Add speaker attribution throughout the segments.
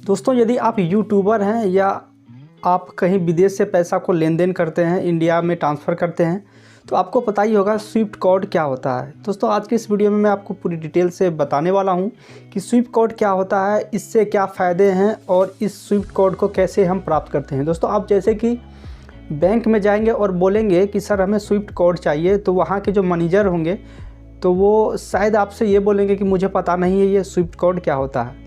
Speaker 1: दोस्तों यदि आप यूट्यूबर हैं या आप कहीं विदेश से पैसा को लेन देन करते हैं, इंडिया में ट्रांसफ़र करते हैं, तो आपको पता ही होगा स्विफ्ट कोड क्या होता है। दोस्तों आज के इस वीडियो में मैं आपको पूरी डिटेल से बताने वाला हूं कि स्विफ्ट कोड क्या होता है, इससे क्या फ़ायदे हैं और इस स्विफ्ट कोड को कैसे हम प्राप्त करते हैं। दोस्तों आप जैसे कि बैंक में जाएंगे और बोलेंगे कि सर हमें स्विफ्ट कोड चाहिए, तो वहाँ के जो मैनेजर होंगे तो वो शायद आपसे ये बोलेंगे कि मुझे पता नहीं है ये स्विफ्ट कोड क्या होता है।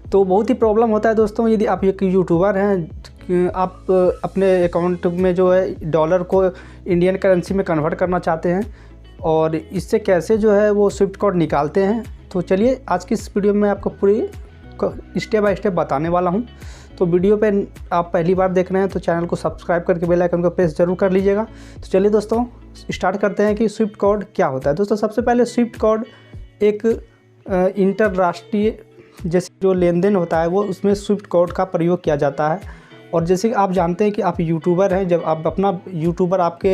Speaker 1: तो बहुत ही प्रॉब्लम होता है दोस्तों यदि आप एक यूट्यूबर हैं, आप अपने अकाउंट में जो है डॉलर को इंडियन करेंसी में कन्वर्ट करना चाहते हैं और इससे कैसे जो है वो स्विफ्ट कोड निकालते हैं। तो चलिए आज की इस वीडियो में आपको पूरी स्टेप बाय स्टेप बताने वाला हूं। तो वीडियो पे आप पहली बार देख रहे हैं तो चैनल को सब्सक्राइब करके बेल आइकन को प्रेस जरूर कर लीजिएगा। तो चलिए दोस्तों स्टार्ट करते हैं कि स्विफ्ट कोड क्या होता है। दोस्तों सबसे पहले स्विफ्ट कोड एक इंटरराष्ट्रीय जैसे जो लेन देन होता है वो उसमें स्विफ्ट कोड का प्रयोग किया जाता है। और जैसे कि आप जानते हैं कि आप यूट्यूबर हैं, जब आप अपना यूट्यूबर आपके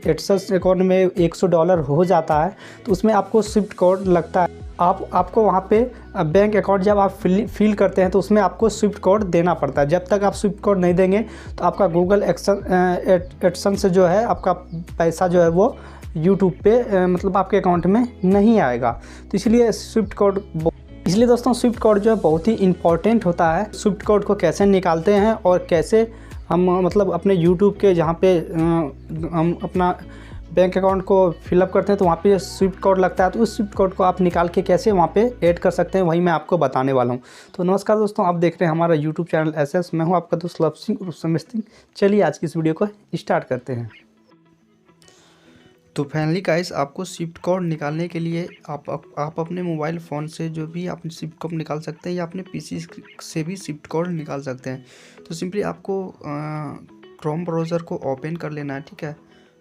Speaker 1: एडसेंस अकाउंट में $100 हो जाता है तो उसमें आपको स्विफ्ट कोड लगता है। आपको वहाँ पे बैंक अकाउंट जब आप फिल करते हैं तो उसमें आपको स्विफ्ट कोड देना पड़ता है। जब तक आप स्विफ्ट कोड नहीं देंगे तो आपका गूगल एडसेंस से जो है आपका पैसा जो है वो यूट्यूब पे मतलब आपके अकाउंट में नहीं आएगा। तो इसलिए दोस्तों स्विफ्ट कोड जो है बहुत ही इम्पॉर्टेंट होता है। स्विफ्ट कोड को कैसे निकालते हैं और कैसे हम मतलब अपने यूट्यूब के जहाँ पे हम अपना बैंक अकाउंट को फिलअप करते हैं तो वहाँ पे स्विफ्ट कोड लगता है, तो उस स्विफ्ट कोड को आप निकाल के कैसे वहाँ पे ऐड कर सकते हैं वही मैं आपको बताने वाला हूँ। तो नमस्कार दोस्तों, आप देख रहे हैं हमारा यूट्यूब चैनल एसएस। मैं हूँ आपका दोस्त लव सिंह उर्फ समीर सिंह। चलिए आज की इस वीडियो को स्टार्ट करते हैं। तो फाइनली गाइस आपको स्विफ्ट कोड निकालने के लिए आप अपने मोबाइल फ़ोन से जो भी आप स्विफ्ट कोड निकाल सकते हैं या अपने पीसी से भी स्विफ्ट कोड निकाल सकते हैं। तो सिंपली आपको क्रोम ब्राउज़र को ओपन कर लेना है, ठीक है।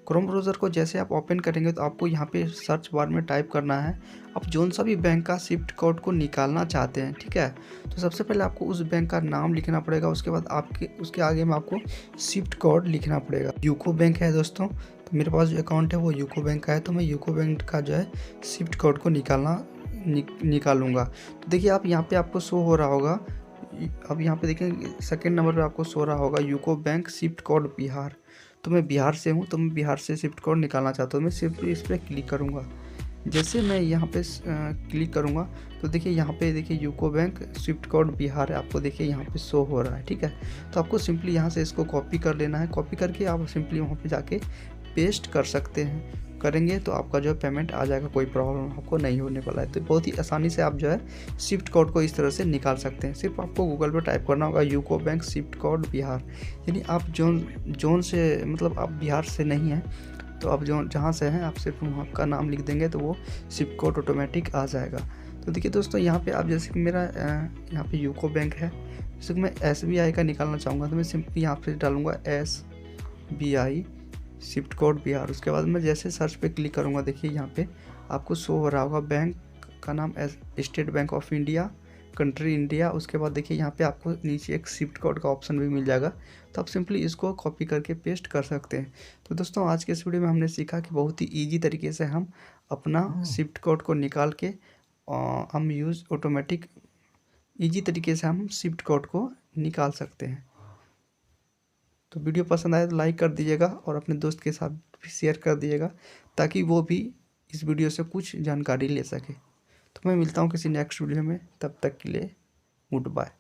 Speaker 1: क्रोम ब्राउज़र को जैसे आप ओपन करेंगे तो आपको यहाँ पे सर्च बार में टाइप करना है आप जोन सा भी बैंक का स्विफ्ट कोड को निकालना चाहते हैं, ठीक है। तो सबसे पहले आपको उस बैंक का नाम लिखना पड़ेगा, उसके बाद उसके आगे में आपको स्विफ्ट कोड लिखना पड़ेगा। यूको बैंक है दोस्तों, तो मेरे पास जो अकाउंट है वो यूको बैंक का है, तो मैं यूको बैंक का जो है स्विफ्ट कोड को निकालूंगा। तो देखिए आप यहाँ पे आपको शो हो रहा होगा, अब यहाँ पे देखें सेकंड नंबर पे आपको शो रहा होगा UCO bank Swift code Bihar. तो मैं बिहार से हूँ, तो मैं बिहार से स्विफ्ट कोड निकालना चाहता हूँ। मैं सिर्फ इस पर क्लिक करूँगा। जैसे मैं यहाँ पे क्लिक करूँगा तो देखिए यहाँ पे देखिए UCO bank Swift code Bihar है, आपको देखिए यहाँ पे शो हो रहा है, ठीक है। तो आपको सिंपली यहाँ से इसको कॉपी कर लेना है। कॉपी करके आप सिंपली वहाँ पे जाके पेस्ट कर सकते हैं। करेंगे तो आपका जो है पेमेंट आ जाएगा, कोई प्रॉब्लम आपको नहीं होने वाला है। तो बहुत ही आसानी से आप जो है स्विफ्ट कोड को इस तरह से निकाल सकते हैं। सिर्फ आपको गूगल पर टाइप करना होगा UCO bank Swift code Bihar, यानी आप जोन से मतलब आप बिहार से नहीं हैं तो आप जहाँ से हैं आप सिर्फ वहाँ का नाम लिख देंगे तो वो स्विफ्ट कोड ऑटोमेटिक आ जाएगा। तो देखिए दोस्तों यहाँ पे आप जैसे कि मेरा यहाँ पे यूको बैंक है, जैसे कि मैं SBI का निकालना चाहूँगा तो मैं सिंपली यहाँ पे डालूँगा SBI स्विफ्ट कोड बिहार। उसके बाद मैं जैसे सर्च पे क्लिक करूँगा देखिए यहाँ पे आपको शो हो रहा होगा बैंक का नाम state bank of India, country India. उसके बाद देखिए यहाँ पे आपको नीचे एक स्विफ्ट कोड का ऑप्शन भी मिल जाएगा, तो आप सिंपली इसको कॉपी करके पेस्ट कर सकते हैं। तो दोस्तों आज के इस वीडियो में हमने सीखा कि बहुत ही ईजी तरीके से हम अपना स्विफ्ट कोड को निकाल के हम ऑटोमेटिक ईजी तरीके से हम स्विफ्ट कोड को निकाल सकते हैं। तो वीडियो पसंद आए तो लाइक कर दीजिएगा और अपने दोस्त के साथ भी शेयर कर दीजिएगा ताकि वो भी इस वीडियो से कुछ जानकारी ले सके। तो मैं मिलता हूँ किसी नेक्स्ट वीडियो में, तब तक के लिए गुड बाय।